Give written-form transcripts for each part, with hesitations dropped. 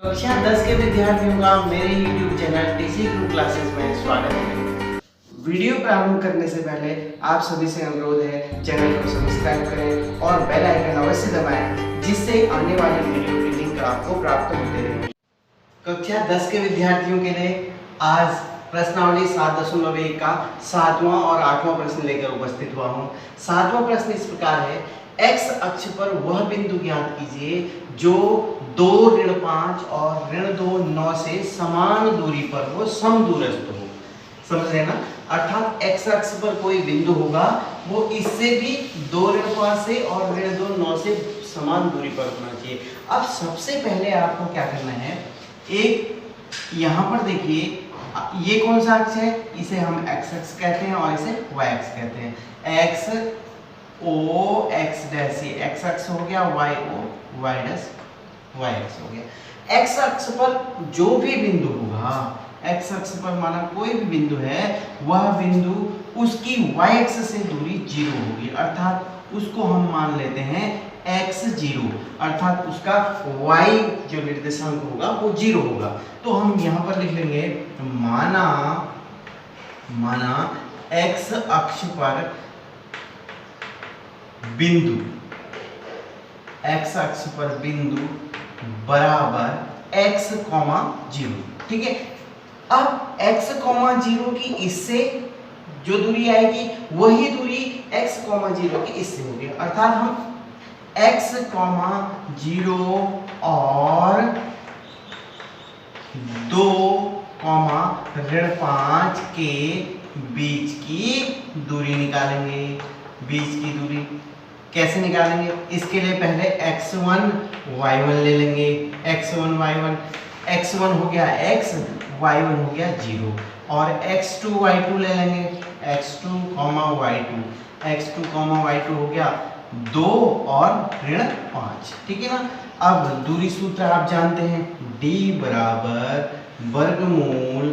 कक्षा 10 के विद्यार्थियों का मेरे YouTube channel TC group classes में स्वागत है। वीडियो प्रारंभ करने से पहले आप सभी से अनुरोध है चैनल को सब्सक्राइब करें और बेल आइकन अवश्य दबाएं जिससे आने वाली वीडियो की लिंक आपको प्राप्त होते रहे। कक्षा 10 के विद्यार्थियों के लिए आज प्रश्नावली 7.1 का 7वां और 8वां प्रश्न लेकर उपस्थित हुआ हूँ। 7वां प्रश्न इस प्रकार है, x अक्ष पर वह बिंदु ज्ञात कीजिए जो 2 ऋण 5 और ऋण 2 9 से समान दूरी पर हो, समदूरस्थ हो। समझ रहे ना? अर्थात x अक्ष पर कोई बिंदु होगा वो इससे भी 2 ऋण 5 से और ऋण 2 9 से समान दूरी पर होना चाहिए। अब सबसे पहले आपको क्या करना है, एक यहाँ पर देखिए ये कौन सा अक्ष है, इसे हम x अक्ष कहते हैं और इसे y अक्ष कहते हैं। x o x डैश, ये x अक्ष हो गया, y o y dash y अक्ष हो गया। x अक्ष पर जो भी बिंदु होगा, x अक्ष पर माना कोई भी बिंदु है, वह बिंदु उसकी y अक्ष से दूरी 0 होगी, अर्थात उसको हम मान लेते हैं x0, अर्थात उसका y जो निर्देशांक होगा वो 0 होगा। तो हम यहाँ पर लिख लेंगे माना x अक्ष पर बिंदु, x अक्ष पर बिंदु बराबर x, 0। ठीक है। अब x, 0 की इससे जो दूरी आएगी वही दूरी x, 0 की इससे होगी, अर्थात हम x, 0 और 2, ऋण 5 के बीच की दूरी निकालेंगे। बीच की दूरी कैसे निकालेंगे? इसके लिए पहले x1 y1 ले लेंगे। x1 y1, x1 हो गया x, y1 हो गया 0 और x2 y2 ले लेंगे। x2 y2, x2 y2 हो गया 2 और ऋण 5। ठीक है ना? अब दूरी सूत्र आप जानते हैं, d बराबर वर्गमूल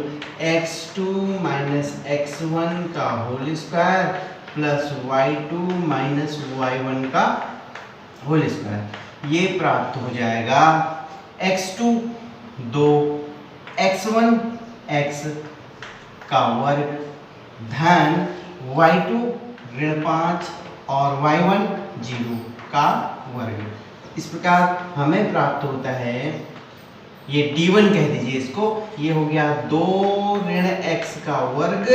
x2 माइनस x1 का whole square plus y2 minus y1 का होल स्क्वायर। ये प्राप्त हो जाएगा x2 2, x1 x का वर्ग धन y2 ऋण 5 और y1 0 का वर्ग। इस प्रकार हमें प्राप्त होता है, ये d1 कह दीजिए इसको, ये हो गया 2 ऋण x का वर्ग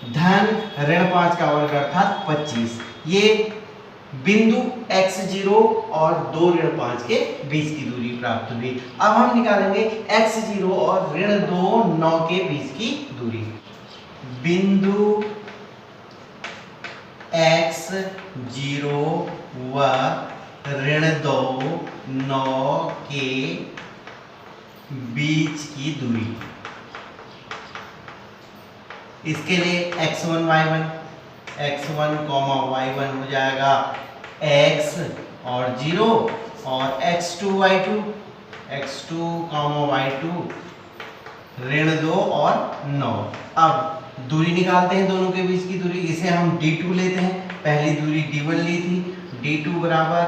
धन ऋण 5 का वर्ग अर्थात 25। ये बिंदु x0 और 2 ऋण 5 के बीच की दूरी प्राप्त हुई। अब हम निकालेंगे x0 और ऋण 2 9 के बीच की दूरी। बिंदु x0 व ऋण 2 9 के बीच की दूरी, इसके लिए x1 y1 हो जाएगा x और 0 और x2 y2 y2 ऋण 2 और 9। अब दूरी निकालते हैं दोनों के बीच की दूरी, इसे हम d2 लेते हैं। पहली दूरी d1 ली थी, d2 बराबर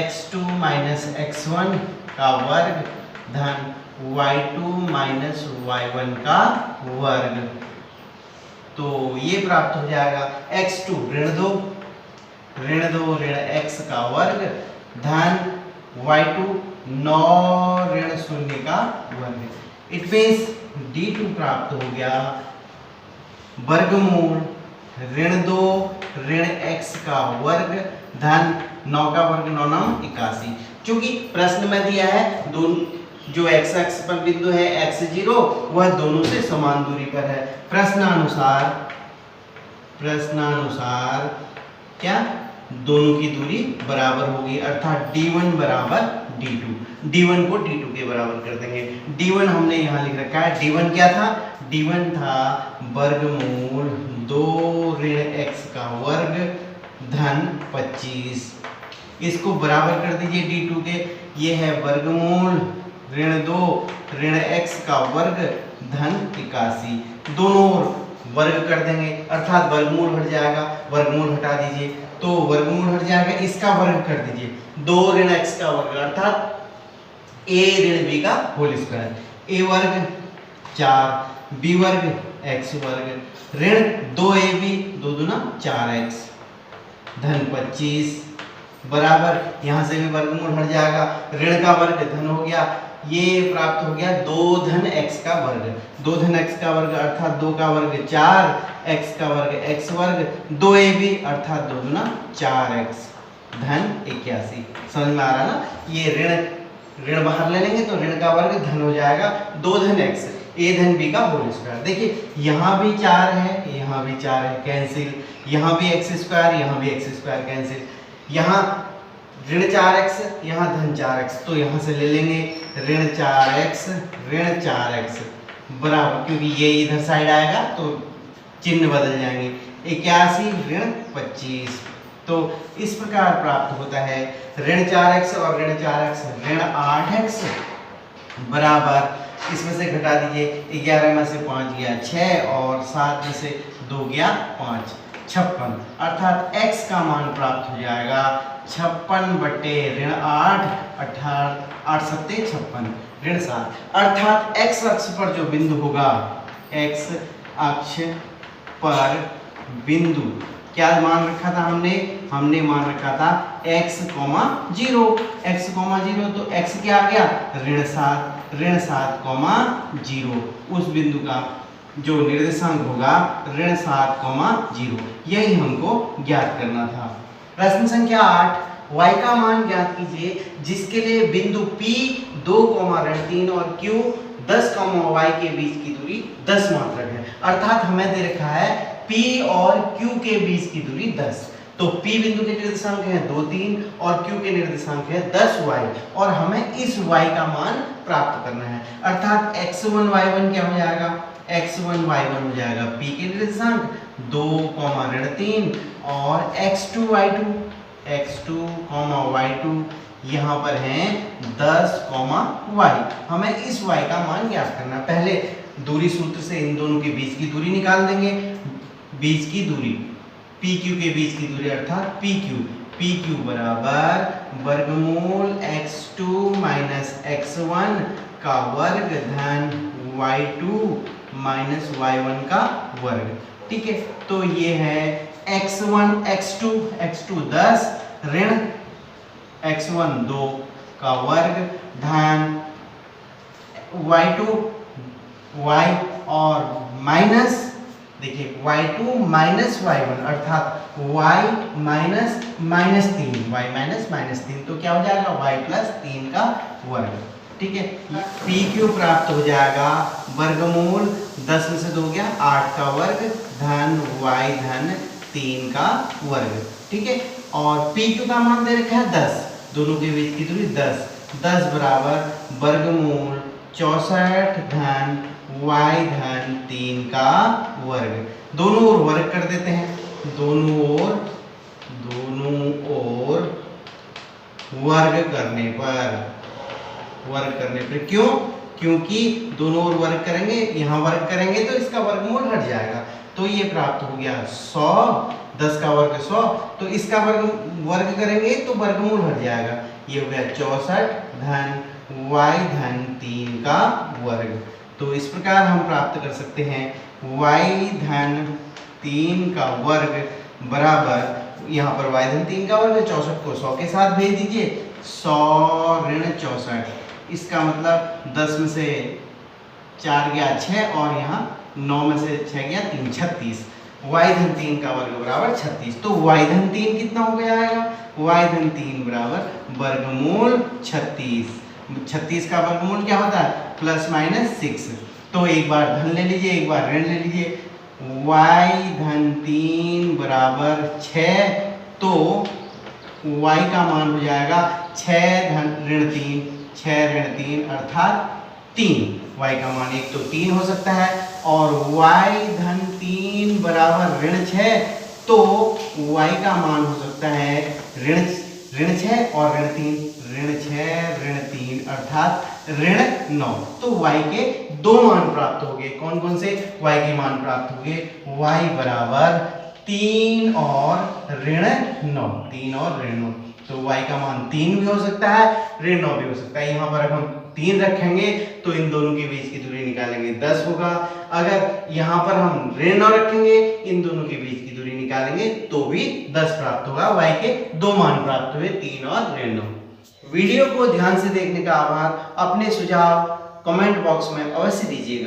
x2 माइनस x1 का वर्ग धन y2 माइनस y1 का वर्ग। तो ये प्राप्त हो जाएगा x2 ऋण 2 ऋण x का वर्ग धन y2 9 ऋण 0 का वर्ग। इट मीन्स d2 प्राप्त हो गया वर्गमूल ऋण 2 ऋण x का वर्ग धन 9 का वर्ग 9 9 81। क्योंकि प्रश्न में दिया है दोनों जो x अक्ष पर बिंदु है x0 वह दोनों से समान दूरी पर है। प्रश्नानुसार क्या दोनों की दूरी बराबर होगी, अर्थात d1 बराबर d2। d1 को d2 के बराबर कर देंगे। d1 हमने यहाँ लिख रखा है, d1 क्या था? d1 था वर्गमूल 2 ऋण x का वर्ग धन 25। इसको बराबर कर दीजिए d2 के, ये है वर्गमूल ऋण 2 ऋण x का वर्ग धन 81। दोनों वर्ग कर देंगे, अर्थात वर्गमूल हट जाएगा, वर्गमूल हटा दीजिए तो वर्गमूल हट जाएगा, इसका वर्ग कर दीजिए 2 ऋण x का वर्ग, अर्थात a ऋण b का होल स्क्वायर, a वर्ग 4 b वर्ग x वर्ग ऋण 2ab 2 दूना 4x धन 25 बराबर, यहाँ से भी वर्गमूल हट जाएगा, ऋण का वर्ग धन हो गया, ये प्राप्त हो गया 2 धन x का वर्ग, 2 धन x का वर्ग अर्थात 2 का वर्ग 4, x का वर्ग x वर्ग 2ab अर्थात 2 दूना 4x धन 81। समझ में आ रहा ना? ये ऋण बाहर ले लेंगे तो ऋण का वर्ग धन हो जाएगा 2 धन x a धन b का होल स्क्वायर। देखिए यहाँ भी 4 है, यहाँ भी 4 है, कैंसिल, यहाँ भी x स्क्वायर, यहाँ भी x स्क्वायर कैंसिल, यहाँ ऋण 4x यहाँ धन 4x, तो यहाँ से ले लेंगे ऋण 4x बराबर, क्योंकि ये इधर साइड आएगा तो चिन्ह बदल जाएंगे, 81 ऋण 25। तो इस प्रकार प्राप्त होता है ऋण 4x और ऋण 4x ऋण 8x बराबर, इसमें से घटा दीजिए, 11 में से 5 गया 6 और 7 में से 2 गया 5, 56 अर्थात x का मान प्राप्त हो जाएगा 56 बटे ऋण 8 8 सत्ते 56 ऋण 7 अर्थात x अक्ष पर जो बिंदु होगा, x अक्ष पर बिंदु क्या मान रखा था हमने मान रखा था x, 0 तो x क्या आ गया ऋण 7, 0 उस बिंदु का जो निर्देशांक होगा ऋण 7, 0 यही हमको ज्ञात करना था। प्रश्न संख्या 8 y का मान ज्ञात कीजिए जिसके लिए बिंदु P 2, ऋण 3 और Q 10, y के बीच की दूरी 10 मात्रक है, अर्थात हमें दे रखा है P और Q के बीच की दूरी 10, तो P बिंदु के निर्देशांक है 2, 3 और Q के निर्देशांक है 10y और हमें इस y का मान प्राप्त करना है, अर्थात x1 y1 क्या हो जाएगा, x1 y1 हो जाएगा P के निर्देशांक 2, ऋण 3 और x2 y2 यहाँ पर है 10, y। हमें इस y का मान ज्ञात करना है। पहले दूरी सूत्र से इन दोनों के बीच की दूरी निकाल देंगे, बीच की दूरी PQ के बीच की दूरी अर्थात PQ बराबर वर्गमूल x2 माइनस x1 का वर्ग धन y2 माइनस y1 का वर्ग। ठीक है, तो ये है x1 x2 10 ऋण x1 2 का वर्ग धन y2 y और माइनस, देखिए y2 माइनस y1 अर्थात y माइनस -3 तो क्या हो जाएगा y प्लस 3 का वर्ग। ठीक है, PQ प्राप्त हो जाएगा वर्गमूल 10 में से 2 गया 8 का वर्ग धन y धन 3 का वर्ग। ठीक है, और PQ का मान दे रखा है 10, दोनों के बीच की दूरी 10 बराबर वर्गमूल 64 धन y धन 3 का वर्ग। दोनों ओर वर्ग कर देते हैं, दोनों ओर वर्ग करने पर क्यों? क्योंकि दोनों ओर वर्ग करेंगे, यहाँ वर्ग करेंगे तो इसका वर्गमूल हट जाएगा, तो ये प्राप्त हो गया 100, 10 का वर्ग 100, तो इसका वर्ग करेंगे तो वर्गमूल हट जाएगा, ये हो गया 64 धन y धन 3 का वर्ग। तो इस प्रकार हम प्राप्त कर सकते हैं y धन 3 का वर्ग बराबर, यहाँ पर y धन 3 का वर्ग 64 को 100 के साथ भेज दीजिए, 100 ऋण 64, इसका मतलब 10 में से 4 गया 6 और यहाँ 9 में से 6 गया 3, 36, y धन 3 का वर्ग बराबर 36। तो y धन 3 कितना हो गया आएगा, y धन 3 बराबर वर्गमूल 36 का वर्गमूल क्या होता है प्लस माइनस 6, तो एक बार धन ले लीजिए एक बार ऋण ले लीजिए, y धन 3 बराबर 6, तो y का मान हो जाएगा 6 धन ऋण 3 अर्थात 3, y का मान एक तो 3 हो सकता है और y धन 3 बराबर ऋण 6, तो y का मान हो सकता है ऋण 6 और ऋण 3, ऋण 6 ऋण 3 अर्थात ऋण 9। तो y के दो मान प्राप्त हो गए, कौन कौन से y के मान प्राप्त हो गए, y बराबर 3 और ऋण 9, तो y का मान 3 भी हो सकता है ऋण 9 भी हो सकता है। यहाँ पर हम 3 रखेंगे तो इन दोनों के बीच की दूरी निकालेंगे 10 होगा। अगर यहाँ पर हम ऋण 9 रखेंगे, इन दोनों के बीच की दूरी निकालेंगे तो भी 10 प्राप्त होगा। y के 2 मान प्राप्त हुए, 3 और ऋण 9। वीडियो को ध्यान से देखने का आभार। अपने सुझाव कमेंट बॉक्स में अवश्य दीजिएगा।